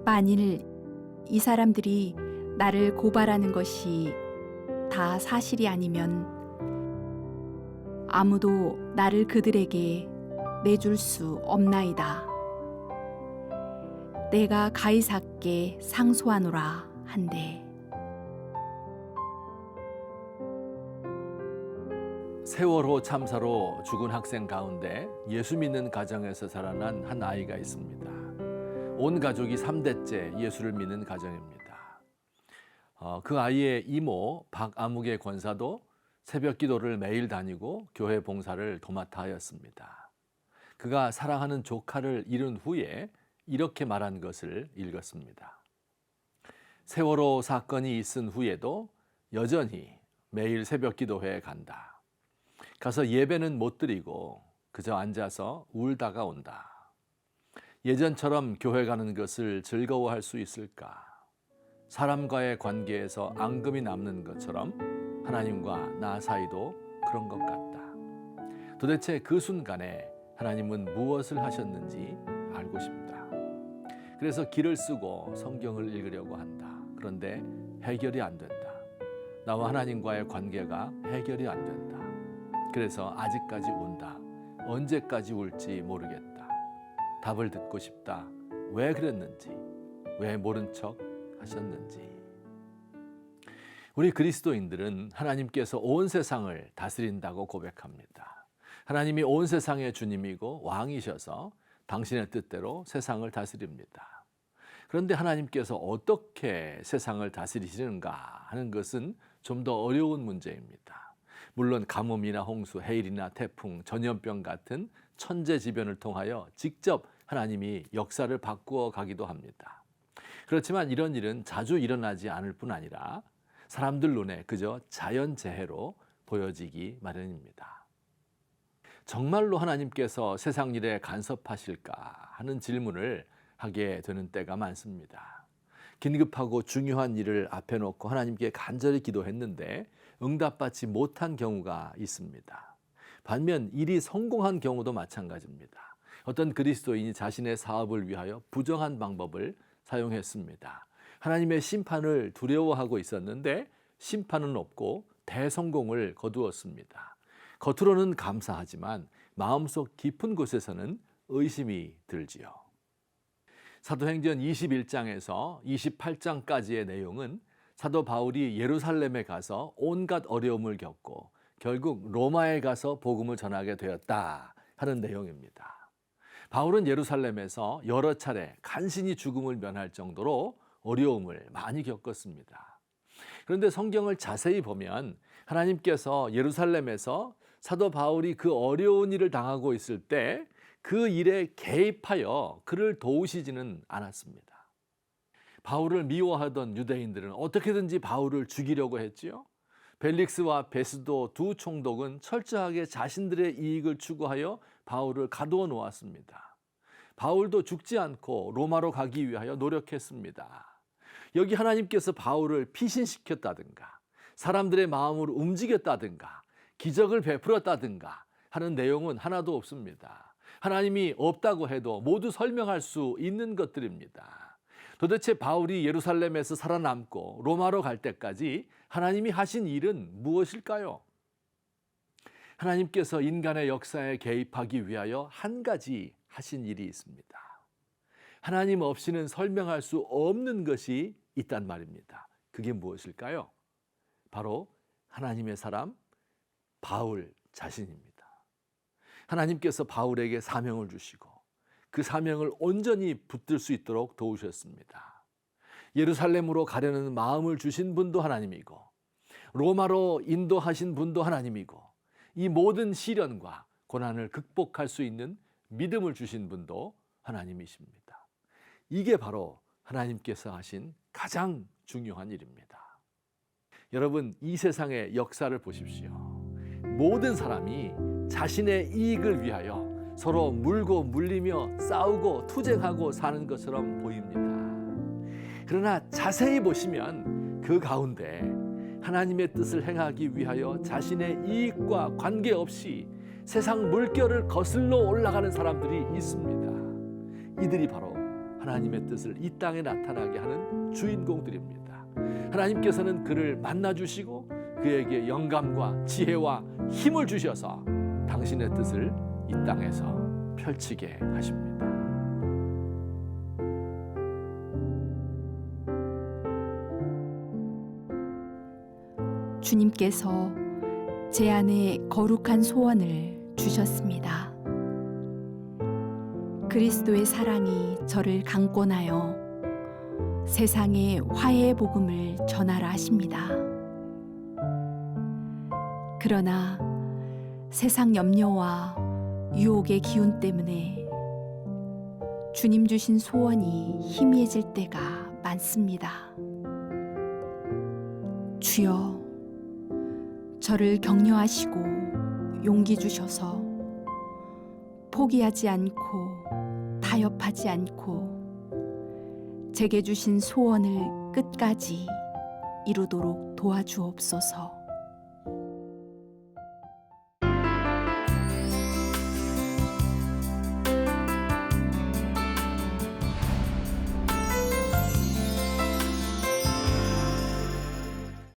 만일 이 사람들이 나를 고발하는 것이 다 사실이 아니면 아무도 나를 그들에게 내줄 수 없나이다. 내가 가이사께 상소하노라 한대. 세월호 참사로 죽은 학생 가운데 예수 믿는 가정에서 자라난 한 아이가 있습니다. 온 가족이 3대째 예수를 믿는 가정입니다. 그 아이의 이모 박아무개 권사도 새벽 기도를 매일 다니고 교회 봉사를 도맡아 하였습니다. 그가 사랑하는 조카를 잃은 후에 이렇게 말한 것을 읽었습니다. 세월호 사건이 있은 후에도 여전히 매일 새벽 기도회에 간다. 가서 예배는 못 드리고 그저 앉아서 울다가 온다. 예전처럼 교회 가는 것을 즐거워할 수 있을까? 사람과의 관계에서 앙금이 남는 것처럼 하나님과 나 사이도 그런 것 같다. 도대체 그 순간에 하나님은 무엇을 하셨는지 알고 싶다. 그래서 길을 쓰고 성경을 읽으려고 한다. 그런데 해결이 안 된다. 나와 하나님과의 관계가 해결이 안 된다. 그래서 아직까지 운다. 언제까지 울지 모르겠다. 답을 듣고 싶다. 왜 그랬는지, 왜 모른 척 하셨는지. 우리 그리스도인들은 하나님께서 온 세상을 다스린다고 고백합니다. 하나님이 온 세상의 주님이고 왕이셔서 당신의 뜻대로 세상을 다스립니다. 그런데 하나님께서 어떻게 세상을 다스리시는가 하는 것은 좀 더 어려운 문제입니다. 물론 가뭄이나 홍수, 해일이나 태풍, 전염병 같은 천재지변을 통하여 직접 하나님이 역사를 바꾸어 가기도 합니다. 그렇지만 이런 일은 자주 일어나지 않을 뿐 아니라 사람들 눈에 그저 자연재해로 보여지기 마련입니다. 정말로 하나님께서 세상 일에 간섭하실까 하는 질문을 하게 되는 때가 많습니다. 긴급하고 중요한 일을 앞에 놓고 하나님께 간절히 기도했는데 응답받지 못한 경우가 있습니다. 반면 일이 성공한 경우도 마찬가지입니다. 어떤 그리스도인이 자신의 사업을 위하여 부정한 방법을 사용했습니다. 하나님의 심판을 두려워하고 있었는데 심판은 없고 대성공을 거두었습니다. 겉으로는 감사하지만 마음속 깊은 곳에서는 의심이 들지요. 사도행전 21장에서 28장까지의 내용은 사도 바울이 예루살렘에 가서 온갖 어려움을 겪고 결국 로마에 가서 복음을 전하게 되었다 하는 내용입니다. 바울은 예루살렘에서 여러 차례 간신히 죽음을 면할 정도로 어려움을 많이 겪었습니다. 그런데 성경을 자세히 보면 하나님께서 예루살렘에서 사도 바울이 그 어려운 일을 당하고 있을 때 그 일에 개입하여 그를 도우시지는 않았습니다. 바울을 미워하던 유대인들은 어떻게든지 바울을 죽이려고 했지요. 벨릭스와 베스도 두 총독은 철저하게 자신들의 이익을 추구하여 바울을 가두어 놓았습니다. 바울도 죽지 않고 로마로 가기 위하여 노력했습니다. 여기 하나님께서 바울을 피신시켰다든가 사람들의 마음을 움직였다든가 기적을 베풀었다든가 하는 내용은 하나도 없습니다. 하나님이 없다고 해도 모두 설명할 수 있는 것들입니다. 도대체 바울이 예루살렘에서 살아남고 로마로 갈 때까지 하나님이 하신 일은 무엇일까요? 하나님께서 인간의 역사에 개입하기 위하여 한 가지 하신 일이 있습니다. 하나님 없이는 설명할 수 없는 것이 있단 말입니다. 그게 무엇일까요? 바로 하나님의 사람 바울 자신입니다. 하나님께서 바울에게 사명을 주시고 그 사명을 온전히 붙들 수 있도록 도우셨습니다. 예루살렘으로 가려는 마음을 주신 분도 하나님이고 로마로 인도하신 분도 하나님이고 이 모든 시련과 고난을 극복할 수 있는 믿음을 주신 분도 하나님이십니다. 이게 바로 하나님께서 하신 가장 중요한 일입니다. 여러분, 이 세상의 역사를 보십시오. 모든 사람이 자신의 이익을 위하여 서로 물고 물리며 싸우고 투쟁하고 사는 것처럼 보입니다. 그러나 자세히 보시면 그 가운데 하나님의 뜻을 행하기 위하여 자신의 이익과 관계없이 세상 물결을 거슬러 올라가는 사람들이 있습니다. 이들이 바로 하나님의 뜻을 이 땅에 나타나게 하는 주인공들입니다. 하나님께서는 그를 만나주시고 그에게 영감과 지혜와 힘을 주셔서 당신의 뜻을 이 땅에서 펼치게 하십니다. 주님께서 제 안에 거룩한 소원을 주셨습니다. 그리스도의 사랑이 저를 강권하여 세상에 화해의 복음을 전하라 하십니다. 그러나 세상 염려와 유혹의 기운 때문에 주님 주신 소원이 희미해질 때가 많습니다. 주여, 저를 격려하시고 용기 주셔서 포기하지 않고 타협하지 않고 제게 주신 소원을 끝까지 이루도록 도와주옵소서.